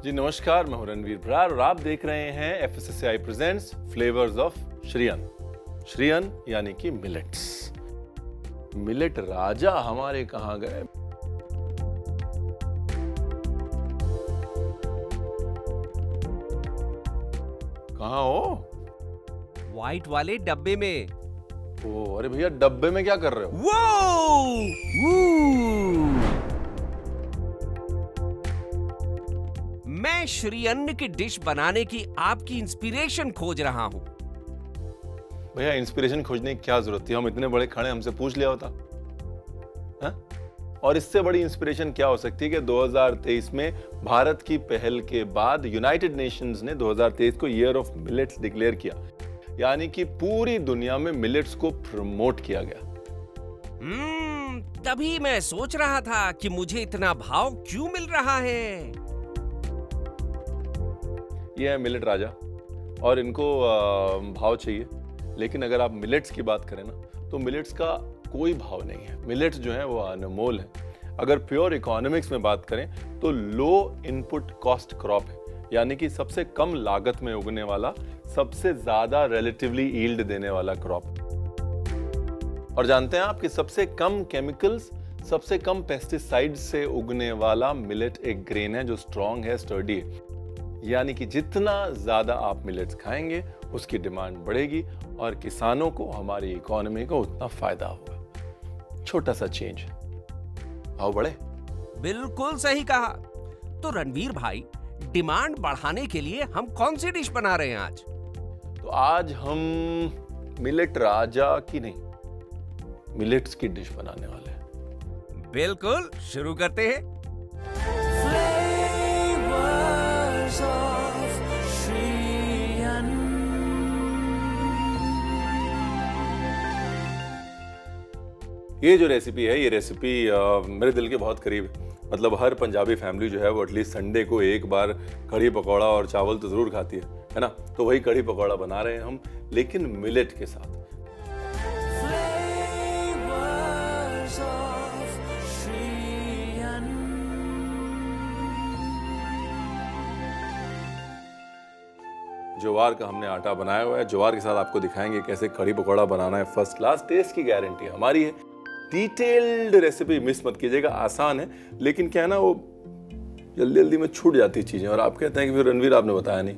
जी नमस्कार, मैं हूं रणवीर बरार और आप देख रहे हैं FSSAI presents flavours of Shriyan. Shriyan यानी कि मिलेट्स। मिलेट राजा हमारे कहां गए? कहां हो? व्हाइट वाले डब्बे में। ओ अरे भैया, डब्बे में क्या कर रहे हो? मैं श्रीअन्न की डिश बनाने की आपकी इंस्पिरेशन खोज रहा हूं। भैया, इंस्पिरेशन खोजने की क्या जरूरत थी? हम इतने बड़े खड़े, हमसे पूछ लिया होता हा? और इससे बड़ी इंस्पिरेशन क्या हो सकती है कि 2023 में भारत की पहल के बाद यूनाइटेड नेशंस ने 2023 को ईयर ऑफ मिलेट्स डिक्लेयर किया, यानी कि पूरी दुनिया में मिलेट्स को प्रमोट किया गया। तभी मैं सोच रहा था कि मुझे इतना भाव क्यों मिल रहा है। ये है मिलेट राजा और इनको भाव चाहिए, लेकिन अगर आप मिलेट्स की बात करें ना, तो मिलेट्स का कोई भाव नहीं है। मिलेट्स जो है वो अनमोल है। अगर प्योर इकोनॉमिक्स में बात करें तो लो इनपुट कॉस्ट क्रॉप है, यानी कि सबसे कम लागत में उगने वाला, सबसे ज्यादा रिलेटिवली यील्ड देने वाला क्रॉप। और जानते हैं आप कि सबसे कम केमिकल्स, सबसे कम पेस्टिसाइड्स से उगने वाला मिलेट एक ग्रेन है जो स्ट्रॉन्ग है, स्टर्डी है। यानी कि जितना ज्यादा आप मिलेट्स खाएंगे उसकी डिमांड बढ़ेगी और किसानों को, हमारी इकोनॉमी को उतना फायदा होगा। छोटा सा चेंज है, भाव बढ़े। बिल्कुल सही कहा। तो रणवीर भाई, डिमांड बढ़ाने के लिए हम कौन सी डिश बना रहे हैं आज? तो आज हम मिलेट राजा की नहीं, मिलेट्स की डिश बनाने वाले हैं। बिल्कुल, शुरू करते हैं। ये जो रेसिपी है, ये रेसिपी मेरे दिल के बहुत करीब है। मतलब हर पंजाबी फैमिली जो है वो एटलीस्ट संडे को एक बार कढ़ी पकौड़ा और चावल तो जरूर खाती है ना? तो वही कढ़ी पकौड़ा बना रहे हैं हम, लेकिन मिलेट के साथ। ज्वार का हमने आटा बनाया हुआ है। ज्वार के साथ आपको दिखाएंगे कैसे कढ़ी पकौड़ा बनाना है। फर्स्ट क्लास टेस्ट की गारंटी हमारी है। डिटेल्ड रेसिपी मिस मत कीजिएगा। आसान है, लेकिन क्या है ना, वो जल्दी जल्दी में छूट जाती चीजें और आप कहते हैं कि फिर रणवीर आपने बताया नहीं।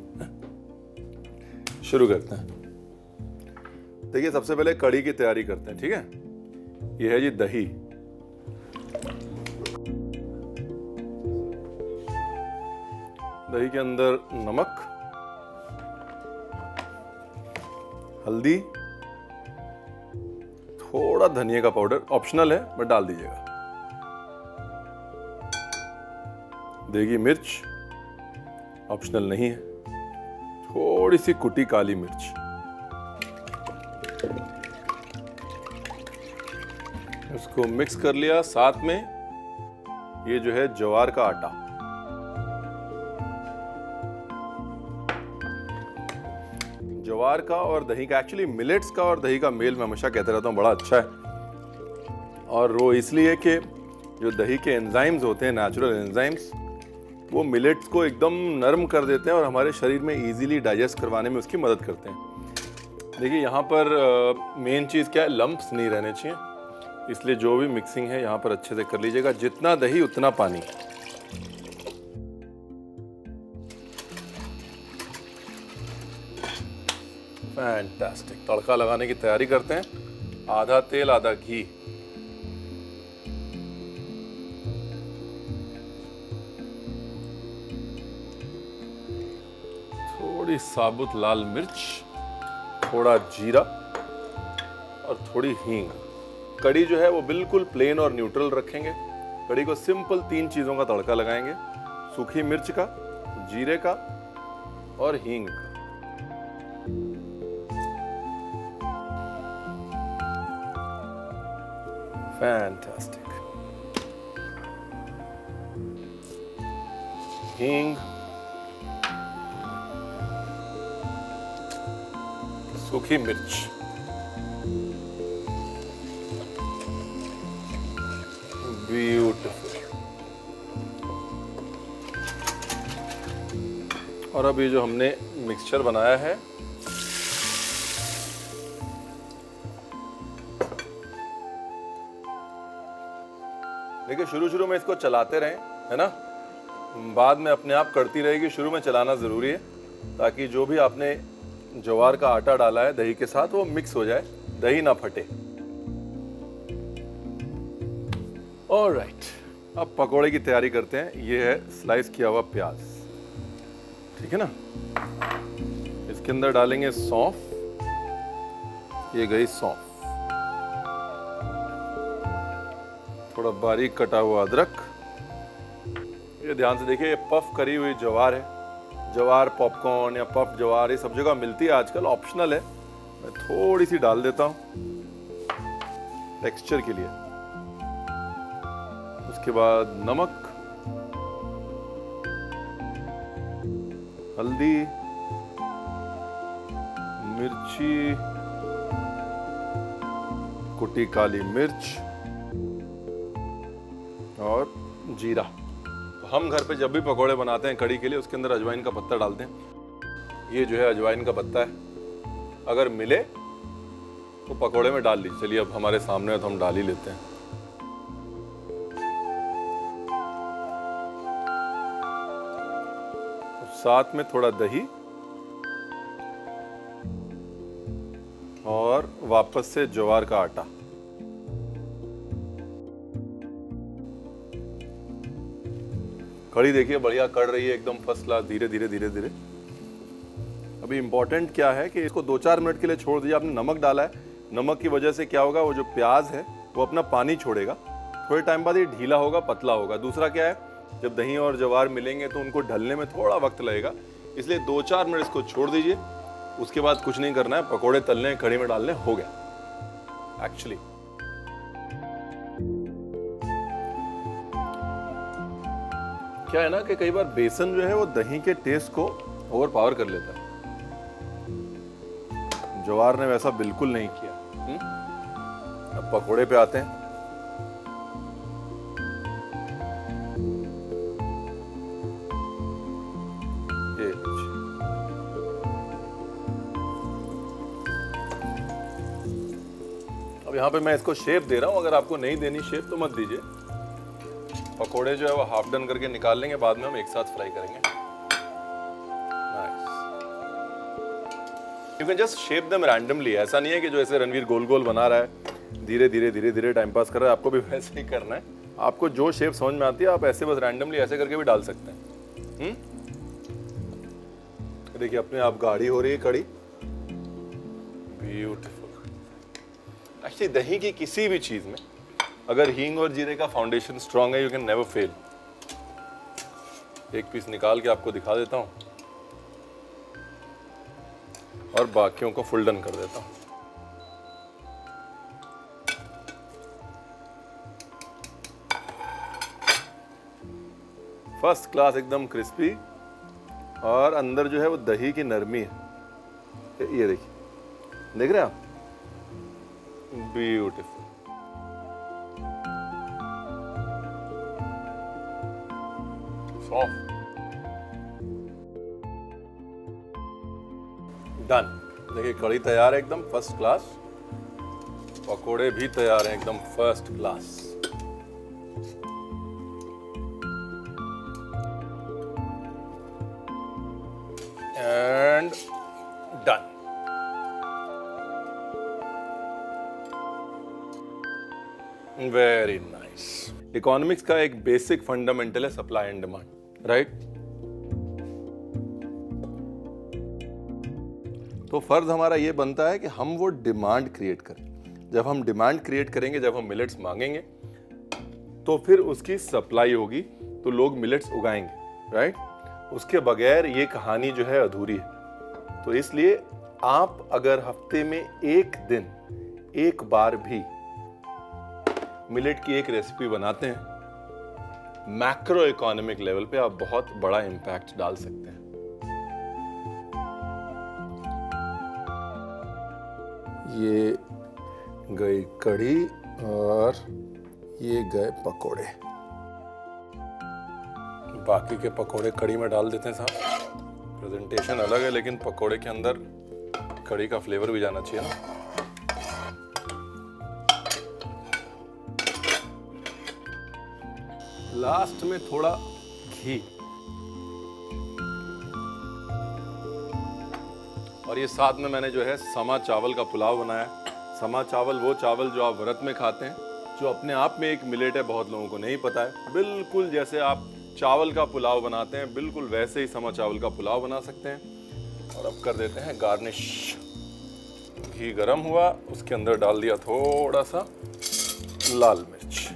शुरू करते हैं। देखिए, सबसे पहले कढ़ी की तैयारी करते हैं, ठीक है? ये है जी दही। दही के अंदर नमक, हल्दी, थोड़ा धनिया का पाउडर, ऑप्शनल है बट डाल दीजिएगा। देगी मिर्च, ऑप्शनल नहीं है। थोड़ी सी कुटी काली मिर्च, इसको मिक्स कर लिया। साथ में ये जो है ज्वार का आटा, ज्वार का और दही का, एक्चुअली मिलेट्स का और दही का मेल मैं हमेशा कहते रहता हूँ बड़ा अच्छा है। और वो इसलिए कि जो दही के एंजाइम्स होते हैं, नेचुरल एंजाइम्स, वो मिलेट्स को एकदम नरम कर देते हैं और हमारे शरीर में इजीली डाइजेस्ट करवाने में उसकी मदद करते हैं। देखिए, यहाँ पर मेन चीज़ क्या है, लम्प्स नहीं रहने चाहिए। इसलिए जो भी मिक्सिंग है यहाँ पर अच्छे से कर लीजिएगा। जितना दही उतना पानी। फैंटास्टिक। तड़का लगाने की तैयारी करते हैं। आधा तेल आधा घी, थोड़ी साबुत लाल मिर्च, थोड़ा जीरा और थोड़ी हींग। कढ़ी जो है वो बिल्कुल प्लेन और न्यूट्रल रखेंगे। कढ़ी को सिंपल 3 चीजों का तड़का लगाएंगे, सूखी मिर्च का, जीरे का और हींग का। फैंटास्टिक। हींग, सूखी मिर्च, ब्यूटीफुल। और अब ये जो हमने मिक्सचर बनाया है देखिए, शुरू में इसको चलाते रहें, है ना, बाद में अपने आप करती रहेगी। शुरू में चलाना ज़रूरी है ताकि जो भी आपने ज्वार का आटा डाला है दही के साथ वो मिक्स हो जाए, दही ना फटे। ऑलराइट, अब पकोड़े की तैयारी करते हैं। ये है स्लाइस किया हुआ प्याज, ठीक है ना। इसके अंदर डालेंगे सौंफ, ये गई सौंफ, थोड़ा बारीक कटा हुआ अदरक। ये ध्यान से देखिए, ये पफ करी हुई ज्वार है। ज्वार पॉपकॉर्न या पफ ज्वार ये सब जगह मिलती है आजकल, ऑप्शनल है। मैं थोड़ी सी डाल देता हूं टेक्सचर के लिए। उसके बाद नमक, हल्दी, मिर्ची, कुटी काली मिर्च और जीरा। हम घर पे जब भी पकोड़े बनाते हैं कड़ी के लिए, उसके अंदर अजवाइन का पत्ता डालते हैं। ये जो है अजवाइन का पत्ता है, अगर मिले तो पकोड़े में डाल लीजिए। चलिए, अब हमारे सामने है तो हम डाल ही लेते हैं। साथ में थोड़ा दही और वापस से ज्वार का आटा। कड़ी देखिए बढ़िया कड़ रही है, एकदम फर्स्ट क्लास, धीरे धीरे धीरे धीरे। अभी इंपॉर्टेंट क्या है कि इसको 2-4 मिनट के लिए छोड़ दीजिए। आपने नमक डाला है, नमक की वजह से क्या होगा, वो जो प्याज है वो अपना पानी छोड़ेगा। थोड़े टाइम बाद ये ढीला होगा, पतला होगा। दूसरा क्या है, जब दही और ज्वार मिलेंगे तो उनको ढलने में थोड़ा वक्त लगेगा, इसलिए 2-4 मिनट इसको छोड़ दीजिए। उसके बाद कुछ नहीं करना है, पकौड़े तलने, कड़ी में डालने, हो गया एक्चुअली। क्या है ना कि कई बार बेसन जो है वो दही के टेस्ट को ओवर पावर कर लेता है। ज्वार ने वैसा बिल्कुल नहीं किया। अब पकोड़े पे आते हैं। ये अब यहाँ पे मैं इसको शेप दे रहा हूं। अगर आपको नहीं देनी शेप तो मत दीजिए। पकोड़े जो है वो हाफ डन करके निकाल लेंगे, बाद में हम एक साथ फ्राई करेंगे। Nice. You can just shape them randomly. ऐसा नहीं है कि जो ऐसे रणवीर गोल गोल बना रहा है, धीरे धीरे धीरे धीरे टाइम पास कर रहा है, आपको भी वैसे ही करना है। आपको जो शेप समझ में आती है आप ऐसे बस रैंडमली ऐसे करके भी डाल सकते हैं। देखिए अपने आप गाढ़ी हो रही है कड़ी, ब्यूटीफुल। एक्चुअली दही की किसी भी चीज में अगर हींग और जीरे का फाउंडेशन स्ट्रांग है, यू कैन नेवर फेल। एक पीस निकाल के आपको दिखा देता हूं और बाकियों को फुल डन कर देता हूं। फर्स्ट क्लास, एकदम क्रिस्पी, और अंदर जो है वो दही की नरमी है। ये देखिए, देख रहे हैं आप, ब्यूटीफुल। डन। देखिए कड़ी तैयार है एकदम फर्स्ट क्लास, पकोड़े भी तैयार हैं एकदम first class. And done. Very nice. Economics का एक बेसिक फंडामेंटल है सप्लाई एंड डिमांड, राइट। तो फर्ज हमारा ये बनता है कि हम वो डिमांड क्रिएट करें। जब हम डिमांड क्रिएट करेंगे, जब हम मिलेट्स मांगेंगे, तो फिर उसकी सप्लाई होगी, तो लोग मिलेट्स उगाएंगे, राइट। उसके बगैर ये कहानी जो है अधूरी है। तो इसलिए आप अगर हफ्ते में एक दिन, एक बार भी मिलेट की एक रेसिपी बनाते हैं, मैक्रो इकोनॉमिक लेवल पे आप बहुत बड़ा इंपैक्ट डाल सकते हैं। ये गई कढ़ी और ये गए पकोड़े। बाकी के पकोड़े कढ़ी में डाल देते हैं साहब, फिर प्रेजेंटेशन अलग है, लेकिन पकोड़े के अंदर कड़ी का फ्लेवर भी जाना चाहिए ना। लास्ट में थोड़ा घी, और ये साथ में मैंने जो है समा चावल का पुलाव बनाया। समा चावल वो चावल जो आप व्रत में खाते हैं, जो अपने आप में एक मिलेट है, बहुत लोगों को नहीं पता है। बिल्कुल जैसे आप चावल का पुलाव बनाते हैं, बिल्कुल वैसे ही समा चावल का पुलाव बना सकते हैं। और अब कर देते हैं गार्निश। घी गरम हुआ, उसके अंदर डाल दिया थोड़ा सा लाल मिर्च।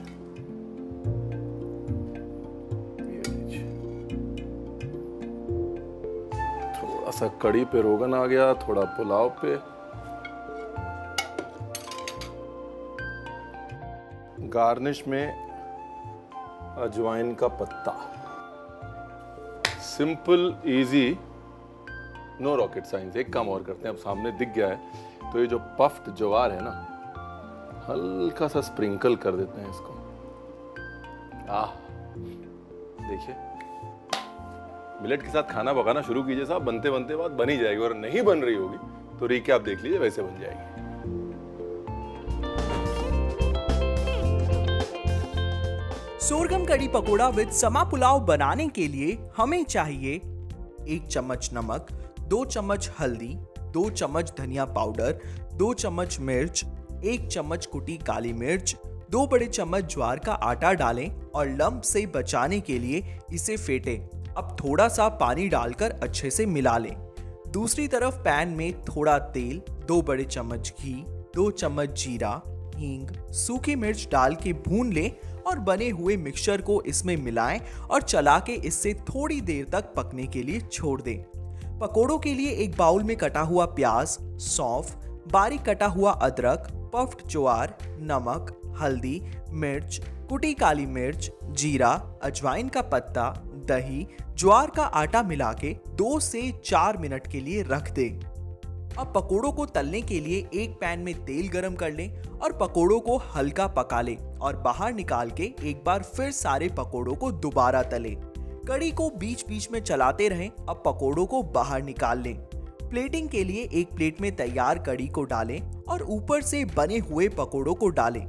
थोड़ा सा कड़ी पे रोगन आ गया, थोड़ा पुलाव पे। गार्निश में अजवाइन का पत्ता। Simple, easy, no rocket science. एक काम और करते हैं, अब सामने दिख गया है, तो ये जो पफ्ड ज्वार है ना, हल्का सा स्प्रिंकल कर देते हैं इसको। देखिए, मिलेट के साथ खाना पकाना शुरू कीजिए साहब, बनते बनते बात बन ही जाएगी। और नहीं बन रही होगी तो रिकैप देख लीजिए, वैसे बन जाएगी। सोरगम कड़ी पकोड़ा विद समा पुलाव बनाने के लिए हमें चाहिए 1 चम्मच नमक, 2 चम्मच हल्दी, 2 चम्मच धनिया पाउडर, 2 चम्मच मिर्च, 1 चम्मच कुटी काली मिर्च, 2 बड़े चम्मच ज्वार का आटा डालें और लम्प से बचाने के लिए इसे फेंटें। अब थोड़ा सा पानी डालकर अच्छे से मिला लें। दूसरी तरफ पैन में थोड़ा तेल, 2 बड़े चम्मच घी, 2 चम्मच जीरा, हींग, सूखी मिर्च डाल के भून लें और बने हुए मिक्सचर को इसमें मिलाएं और चला के इससे थोड़ी देर तक पकने के लिए छोड़ दें। पकोड़ों के लिए एक बाउल में कटा हुआ प्याज, सौंफ, बारीक कटा हुआ अदरक, पफ्ड ज्वार, नमक, हल्दी, मिर्च, कुटी काली मिर्च, जीरा, अजवाइन का पत्ता, दही, ज्वार का आटा मिला के 2 से 4 मिनट के लिए रख दें। अब पकोड़ों को तलने के लिए एक पैन में तेल गरम कर लें और पकोड़ों को हल्का पका लें और बाहर निकाल के एक बार फिर सारे पकोड़ों को दोबारा तलें। कड़ी को बीच बीच में चलाते रहें। अब पकोड़ों को बाहर निकाल लें। प्लेटिंग के लिए एक प्लेट में तैयार कड़ी को डालें और ऊपर से बने हुए पकोड़ों को डालें।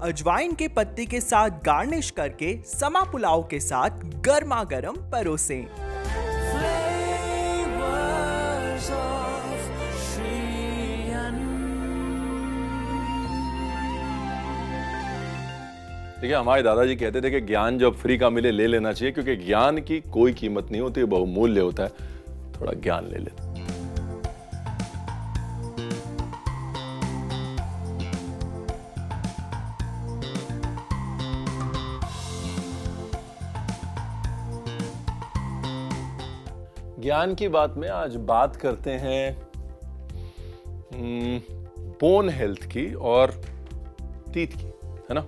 अजवाइन के पत्ते के साथ गार्निश करके समा पुलाव के साथ गर्मा गर्म परोसें। देखिए, हमारे दादाजी कहते थे कि ज्ञान जब फ्री का मिले ले लेना चाहिए, क्योंकि ज्ञान की कोई कीमत नहीं होती, बहुमूल्य होता है। थोड़ा ज्ञान ले लेते। ज्ञान की बात में आज बात करते हैं बोन हेल्थ की और टीथ की, है ना।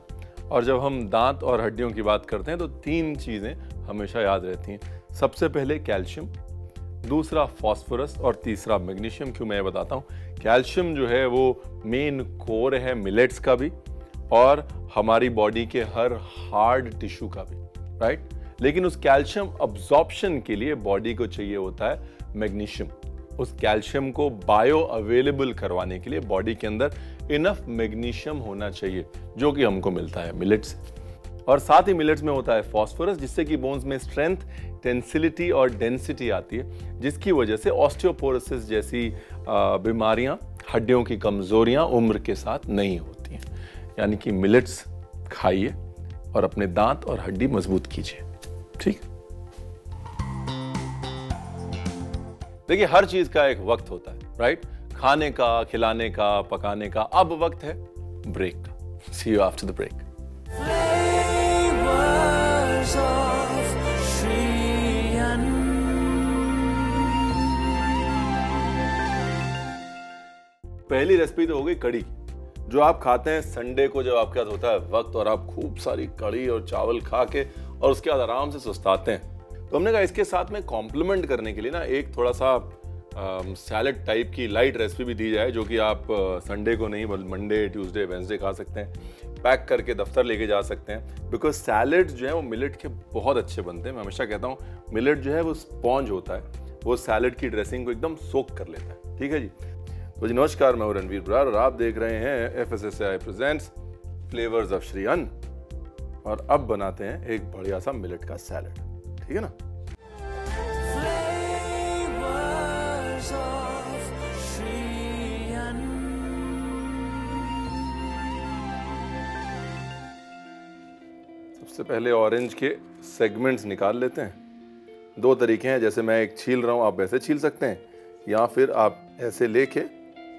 और जब हम दांत और हड्डियों की बात करते हैं तो 3 चीजें हमेशा याद रहती हैं। सबसे पहले कैल्शियम, दूसरा फास्फोरस और तीसरा मैग्नीशियम। क्यों, मैं बताता हूँ। कैल्शियम जो है वो मेन कोर है मिलेट्स का भी और हमारी बॉडी के हर हार्ड टिश्यू का भी, राइट। लेकिन उस कैल्शियम अब्जॉर्प्शन के लिए बॉडी को चाहिए होता है मैग्नीशियम। उस कैल्शियम को बायो अवेलेबल करवाने के लिए बॉडी के अंदर इनफ मैग्नीशियम होना चाहिए, जो कि हमको मिलता है मिलेट्स से। और साथ ही मिलेट्स में होता है फास्फोरस, जिससे कि बोन्स में स्ट्रेंथ, टेंसिलिटी और डेंसिटी आती है, जिसकी वजह से ऑस्टियोपोरोसिस जैसी बीमारियां, हड्डियों की कमजोरियां उम्र के साथ नहीं होती हैं। यानी कि मिलेट्स खाइए और अपने दांत और हड्डी मजबूत कीजिए, ठीक। देखिए, हर चीज का एक वक्त होता है, राइट। खाने का, खिलाने का, पकाने का। अब वक्त है ब्रेक का। सी यू आफ्टर द ब्रेक। पहली रेसिपी तो हो गई कड़ी, जो आप खाते हैं संडे को, जब आपके पास होता है वक्त और आप खूब सारी कड़ी और चावल खा के और उसके बाद आराम से सुस्ताते हैं। तो हमने कहा इसके साथ में कॉम्प्लीमेंट करने के लिए ना एक थोड़ा सा सैलड टाइप की लाइट रेसिपी भी दी जाए, जो कि आप संडे को नहीं, मंडे, ट्यूसडे, वेंसडे खा सकते हैं। पैक करके दफ्तर लेके जा सकते हैं, बिकॉज सैलड जो है वो मिलेट के बहुत अच्छे बनते हैं। मैं हमेशा कहता हूँ मिलेट जो है वो स्पॉन्ज होता है, वो सैलड की ड्रेसिंग को एकदम सोक कर लेता है। ठीक है जी। तो जी नमस्कार, मैं हूं रणवीर बरार और आप देख रहे हैं FSSAI presents flavours of Shri अन्न। और अब बनाते हैं एक बढ़िया सा मिलेट का सैलड। ठीक है ना। सबसे पहले ऑरेंज के सेगमेंट्स निकाल लेते हैं। दो तरीके हैं, जैसे मैं एक छील रहा हूँ आप वैसे छील सकते हैं, या फिर आप ऐसे लेके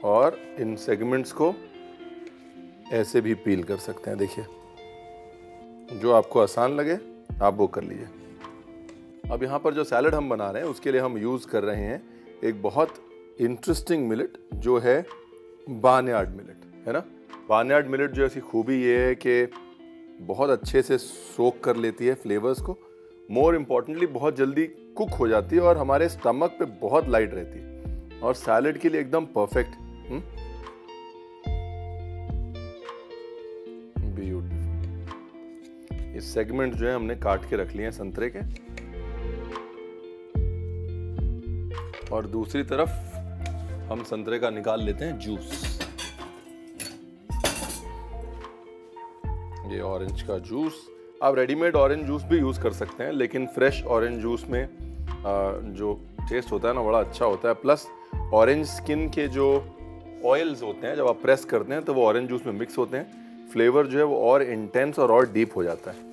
और इन सेगमेंट्स को ऐसे भी पील कर सकते हैं। देखिए, जो आपको आसान लगे आप वो कर लीजिए। अब यहाँ पर जो सैलड हम बना रहे हैं उसके लिए हम यूज़ कर रहे हैं एक बहुत इंटरेस्टिंग मिलेट जो है बार्नयार्ड मिलेट, है ना। बार्नयार्ड मिलेट जो ऐसी खूबी ये है कि बहुत अच्छे से सोक कर लेती है फ्लेवर्स को, मोर इम्पॉर्टेंटली बहुत जल्दी कुक हो जाती है और हमारे स्टमक पे बहुत लाइट रहती है और सैलड के लिए एकदम परफेक्ट। ब्यूटीफुल। ये सेगमेंट जो है हमने काट के रख लिए हैं संतरे के, और दूसरी तरफ हम संतरे का निकाल लेते हैं जूस। ये ऑरेंज का जूस, आप रेडीमेड ऑरेंज जूस भी यूज़ कर सकते हैं, लेकिन फ्रेश ऑरेंज जूस में जो टेस्ट होता है ना बड़ा अच्छा होता है। प्लस ऑरेंज स्किन के जो ऑयल्स होते हैं जब आप प्रेस करते हैं तो वो ऑरेंज जूस में मिक्स होते हैं, फ्लेवर जो है वो और इंटेंस और डीप हो जाता है।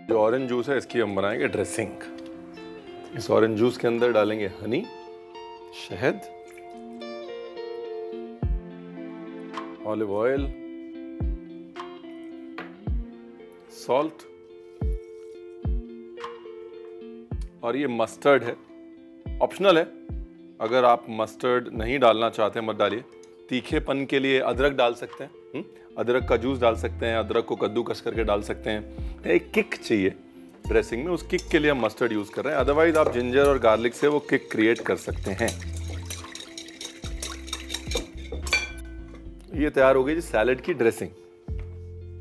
जो ऑरेंज जूस है इसकी हम बनाएंगे ड्रेसिंग। इस ऑरेंज जूस के अंदर डालेंगे हनी, शहद, ऑलिव ऑयल, सॉल्ट, और ये मस्टर्ड है, ऑप्शनल है। अगर आप मस्टर्ड नहीं डालना चाहते हैं मत डालिए। तीखेपन के लिए अदरक डाल सकते हैं, अदरक का जूस डाल सकते हैं, अदरक को कद्दूकस करके डाल सकते हैं। एक किक चाहिए ड्रेसिंग में, उस किक के लिए हम मस्टर्ड यूज कर रहे हैं। अदरवाइज आप जिंजर और गार्लिक से वो किक क्रिएट कर सकते हैं। ये तैयार हो गई जी सैलड की ड्रेसिंग।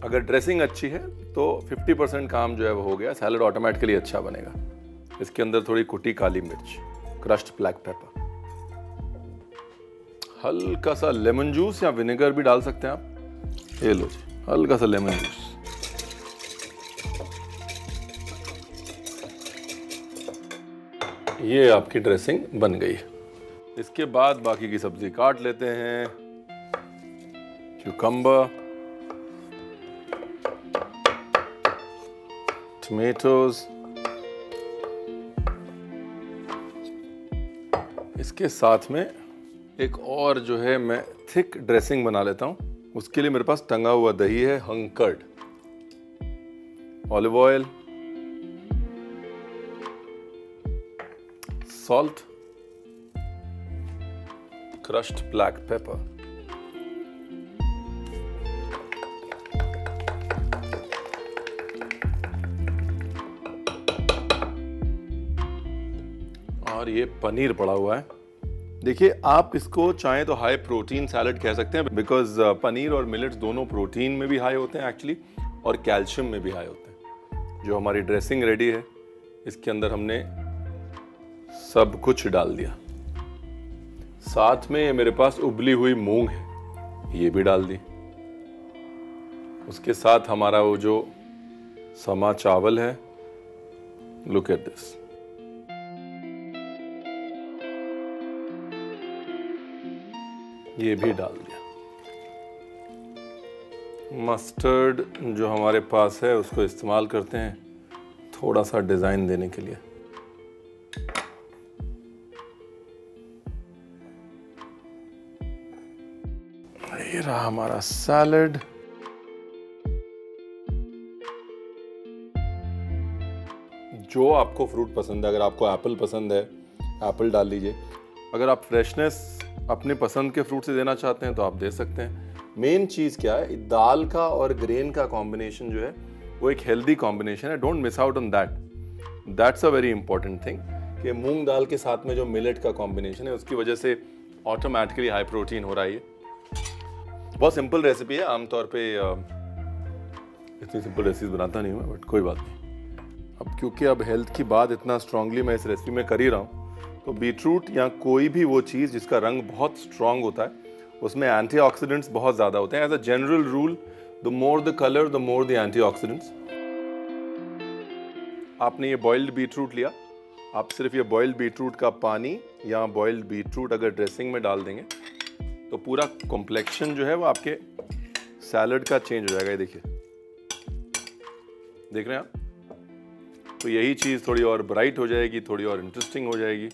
अगर ड्रेसिंग अच्छी है तो 50% काम जो है वो हो गया, सैलड ऑटोमेटिकली अच्छा बनेगा। इसके अंदर थोड़ी कुटी काली मिर्च, क्रश्ड ब्लैक पेपर, हल्का सा लेमन जूस या विनेगर भी डाल सकते हैं आप। ये लो जी, हल्का सा लेमन जूस। ये आपकी ड्रेसिंग बन गई है। इसके बाद बाकी की सब्जी काट लेते हैं। क्यूकम्बर, टमेटोज, इसके साथ में एक और जो है मैं थिक ड्रेसिंग बना लेता हूं। उसके लिए मेरे पास टंगा हुआ दही है, हंकर्ड, olive oil, salt, crushed black pepper, और ये पनीर पड़ा हुआ है। देखिए, आप इसको चाहें तो हाई प्रोटीन सैलड कह सकते हैं, बिकॉज पनीर और मिलेट्स दोनों प्रोटीन में भी हाई होते हैं एक्चुअली, और कैल्शियम में भी हाई होते हैं। जो हमारी ड्रेसिंग रेडी है, इसके अंदर हमने सब कुछ डाल दिया। साथ में मेरे पास उबली हुई मूंग है, ये भी डाल दी। उसके साथ हमारा वो जो समा चावल है, लुक एट दिस। ये भी डाल दिया। मस्टर्ड जो हमारे पास है उसको इस्तेमाल करते हैं थोड़ा सा डिजाइन देने के लिए। ये रहा हमारा सैलड। जो आपको फ्रूट पसंद है, अगर आपको एप्पल पसंद है एप्पल डाल लीजिए। अगर आप फ्रेशनेस अपने पसंद के फ्रूट से देना चाहते हैं तो आप दे सकते हैं। मेन चीज़ क्या है, दाल का और ग्रेन का कॉम्बिनेशन जो है वो एक हेल्दी कॉम्बिनेशन है। Don't miss out on that, that's a very important thing कि मूंग दाल के साथ में जो मिलेट का कॉम्बिनेशन है उसकी वजह से ऑटोमेटिकली हाई प्रोटीन हो रहा है। ये बहुत सिंपल रेसिपी है। आमतौर पे इतनी सिंपल रेसिपी बनाता नहीं हूँ, बट कोई बात नहीं। अब अब क्योंकि अब हेल्थ की बात इतना स्ट्रांगली मैं इस रेसिपी में कर ही रहा हूँ, तो बीटरूट या कोई भी वो चीज़ जिसका रंग बहुत स्ट्रांग होता है, उसमें एंटीऑक्सीडेंट्स बहुत ज़्यादा होते हैं. As a general rule, the more the colour the more the antioxidants. आपने ये बॉइल्ड बीटरूट लिया, आप सिर्फ ये बॉइल्ड बीटरूट का पानी या बॉइल्ड बीटरूट अगर ड्रेसिंग में डाल देंगे तो पूरा कॉम्प्लेक्शन जो है वो आपके सैलड का चेंज हो जाएगा. ये देखिए, देख रहे हैं आप? तो यही चीज़ थोड़ी और ब्राइट हो जाएगी, थोड़ी और इंटरेस्टिंग हो जाएगी.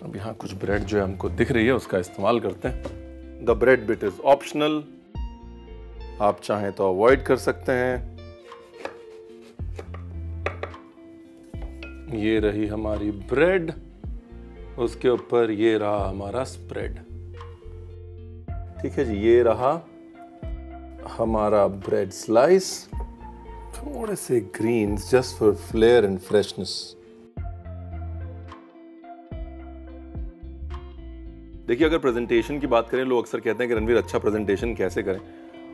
अब यहाँ कुछ ब्रेड जो है हमको दिख रही है, उसका इस्तेमाल करते हैं. The bread bit is optional, आप चाहें तो अवॉइड कर सकते हैं. ये रही हमारी ब्रेड, उसके ऊपर ये रहा हमारा स्प्रेड. ठीक है जी, ये रहा हमारा ब्रेड स्लाइस. थोड़े से greens just for flair and freshness. देखिए, अगर प्रेजेंटेशन की बात करें, लोग अक्सर कहते हैं कि रणवीर अच्छा प्रेजेंटेशन कैसे करें,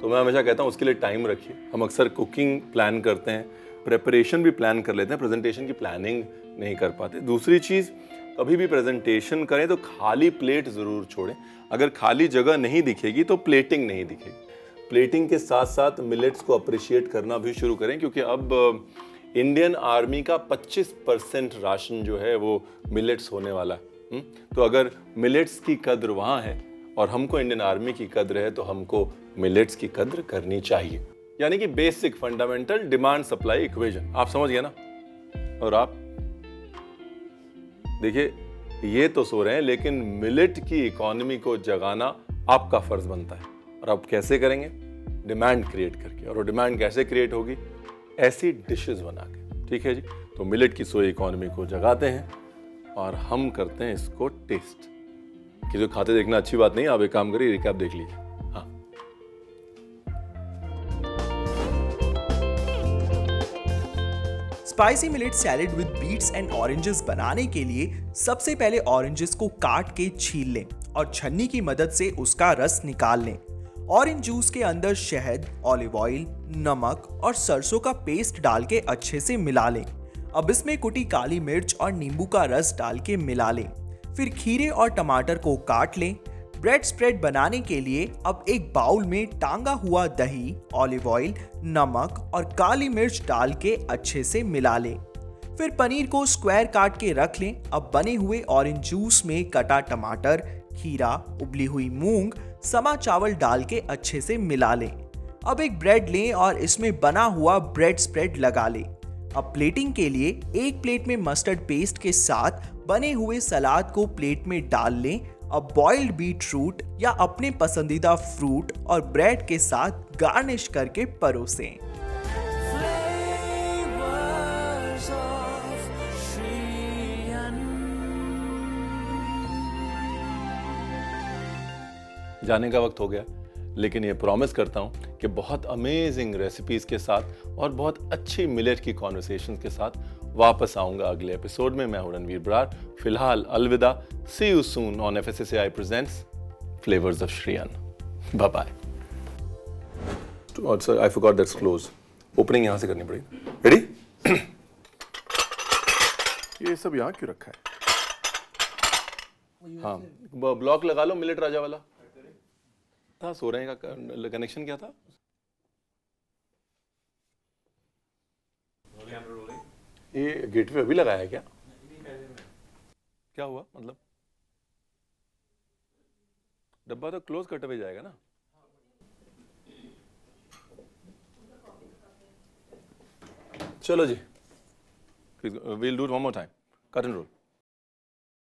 तो मैं हमेशा कहता हूँ उसके लिए टाइम रखिए. हम अक्सर कुकिंग प्लान करते हैं, प्रेपरेशन भी प्लान कर लेते हैं, प्रेजेंटेशन की प्लानिंग नहीं कर पाते. दूसरी चीज़, कभी भी प्रेजेंटेशन करें तो खाली प्लेट ज़रूर छोड़ें. अगर खाली जगह नहीं दिखेगी तो प्लेटिंग नहीं दिखेगी. प्लेटिंग के साथ साथ मिलेट्स को अप्रिशिएट करना भी शुरू करें, क्योंकि अब इंडियन आर्मी का 25% राशन जो है वो मिलेट्स होने वाला है. तो अगर मिलेट्स की कद्र वहाँ है और हमको इंडियन आर्मी की कद्र है, तो हमको मिलेट्स की कद्र करनी चाहिए. यानी कि basic fundamental demand supply equation आप समझ गए ना. और आप देखिए, ये तो सो रहे हैं, लेकिन मिलेट की इकोनॉमी को जगाना आपका फर्ज बनता है. और आप कैसे करेंगे? डिमांड क्रिएट करके. और वो डिमांड कैसे क्रिएट होगी? ऐसी डिशेस बना के. ठीक है जी. तो मिलेट की सोई इकोनॉमी को जगाते हैं और हम करते हैं इसको टेस्ट. किसी को खाते देखना अच्छी बात नहीं, आप एक काम करिए, रिकैप देख लीजिए. हाँ, spicy millet salad with beets and oranges बनाने के लिए सबसे पहले ऑरेंजेस को काट के छील लें और छन्नी की मदद से उसका रस निकाल लें. ऑरेंज जूस के अंदर शहद, ऑलिव ऑयल, नमक और सरसों का पेस्ट डाल के अच्छे से मिला लें. अब इसमें कुटी काली मिर्च और नींबू का रस डाल के मिला लें. फिर खीरे और टमाटर को काट लें. ब्रेड स्प्रेड बनाने के लिए अब एक बाउल में टांगा हुआ दही, ऑलिव ऑयल, नमक और काली मिर्च डाल के अच्छे से मिला लें. फिर पनीर को स्क्वायर काट के रख लें. अब बने हुए ऑरेंज जूस में कटा टमाटर, खीरा, उबली हुई मूंग, समा चावल डाल के अच्छे से मिला लें. अब एक ब्रेड लें और इसमें बना हुआ ब्रेड स्प्रेड लगा लें. अब प्लेटिंग के लिए एक प्लेट में मस्टर्ड पेस्ट के साथ बने हुए सलाद को प्लेट में डाल लें. अब बॉइल्ड बीटरूट या अपने पसंदीदा फ्रूट और ब्रेड के साथ गार्निश करके परोसें. जाने का वक्त हो गया, लेकिन ये प्रॉमिस करता हूँ कि बहुत अमेजिंग रेसिपीज़ के साथ और बहुत अच्छी मिलेट की कॉन्वर्सेशन के साथ वापस आऊँगा अगले एपिसोड में. मैं हूँ रणवीर बरार. फिलहाल अलविदा. See you soon on FSSAI presents flavours of Shri Anna. Bye bye. I forgot that's close. Opening यहाँ से करनी पड़ेगी. रेडी? ये सब यहाँ क्यों रखा है? हाँ, ब्लॉक लगा लो मिलेट राजा वाला. था सो रहे का कनेक्शन क्या था? ये गेटवे अभी लगाया है क्या? क्या हुआ मतलब? डब्बा तो क्लोज कट अवे जाएगा ना. चलो जी, we'll do it one more time. Cut and roll.